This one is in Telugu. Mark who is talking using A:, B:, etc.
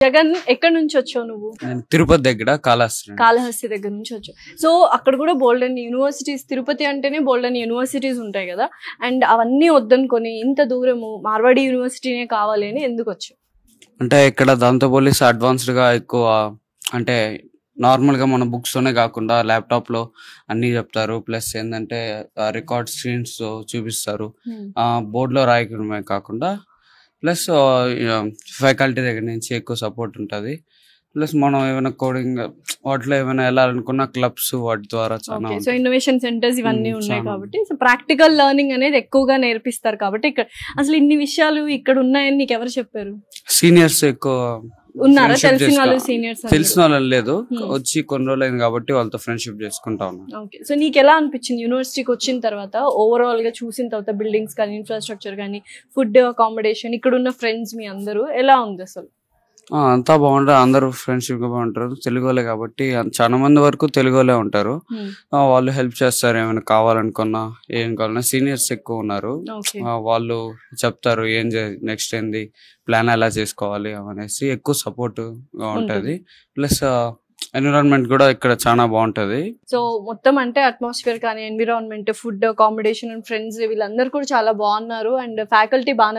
A: జగన్ ఎక్కడి నుంచి వచ్చావు నువ్వు?
B: తిరుపతి దగ్గర
A: కాళహస్తి దగ్గర నుంచి వచ్చావు. సో అక్కడ కూడా బోల్డెన్ యూనివర్సిటీస్, తిరుపతి అంటేనే బోల్డెన్ యూనివర్సిటీస్ ఉంటాయి కదా, అండ్ అవన్నీ వద్దనుకొని ఇంత దూరము మార్వాడి యూనివర్సిటీనే కావాలి అని ఎందుకు వచ్చావు?
B: అంటే ఇక్కడ దాంతో పోలీస్ అడ్వాన్స్డ్ గా ఎక్కువ, అంటే నార్మల్ గా మన బుక్స్ తోనే కాకుండా ల్యాప్టాప్ లో అన్ని చెప్తారు. ప్లస్ ఏంటంటే రికార్డ్ స్క్రీన్స్ చూపిస్తారు, బోర్డ్ లో రాయడమే కాకుండా ప్లస్ ఫ్యాకల్టీ దగ్గర నుంచి ఎక్కువ సపోర్ట్ ఉంటుంది. ప్లస్ మనం ఏమైనా కోడింగ్ వాటిలో ఏమైనా వెళ్ళాలనుకున్న క్లబ్స్ వాటి ద్వారా చాలా
A: సో ఇన్నోవేషన్ సెంటర్స్ ఇవన్నీ ఉన్నాయి కాబట్టి సో ప్రాక్టికల్ లెర్నింగ్ అనేది ఎక్కువగా నేర్పిస్తారు. కాబట్టి ఇక్కడ అసలు ఇన్ని విషయాలు ఇక్కడ ఉన్నాయని నీకు ఎవరు చెప్పారు?
B: సీనియర్స్ ఎక్కువ
A: ఉన్నారా? తెలిసిన వాళ్ళు సీనియర్స్?
B: తెలిసిన వాళ్ళు లేదు, వచ్చి కొన్ని రోజులు అయింది కాబట్టి వాళ్ళతో ఫ్రెండ్షిప్ చేసుకుంటా ఉన్నాను.
A: ఓకే. సో నీకు ఎలా అనిపించింది యూనివర్సిటీకి వచ్చిన తర్వాత, ఓవరాల్ గా చూసిన తర్వాత బిల్డింగ్స్ కానీ, ఇన్ఫ్రాస్ట్రక్చర్ కానీ, ఫుడ్, అకామిడేషన్, ఇక్కడ ఉన్న ఫ్రెండ్స్ మీ అందరూ ఎలా ఉంది అసలు?
B: అంతా బాగుంటారు, అందరూ ఫ్రెండ్షిప్ గా బాగుంటారు. తెలుగు వాళ్ళే కాబట్టి చాలా మంది వరకు తెలుగు వాళ్ళే ఉంటారు. వాళ్ళు హెల్ప్ చేస్తారు, ఏమైనా కావాలనుకున్నా ఏం కావాలన్నా. సీనియర్స్ ఎక్కువ ఉన్నారు, వాళ్ళు చెప్తారు ఏం నెక్స్ట్ ఏంది ప్లాన్ ఎలా చేసుకోవాలి అనేసి ఎక్కువ సపోర్ట్ గా ఉంటది. ప్లస్ ఎన్విరాన్మెంట్ కూడా ఇక్కడ చాలా బాగుంటది.
A: సో మొత్తం అంటే అట్మాస్ఫియర్ కానీ, ఎన్విరాన్మెంట్, ఫుడ్, అకామిడేషన్, ఫ్రెండ్స్ వీళ్ళందరూ కూడా చాలా బాగున్నారు. అండ్ ఫ్యాకల్టీ బాగా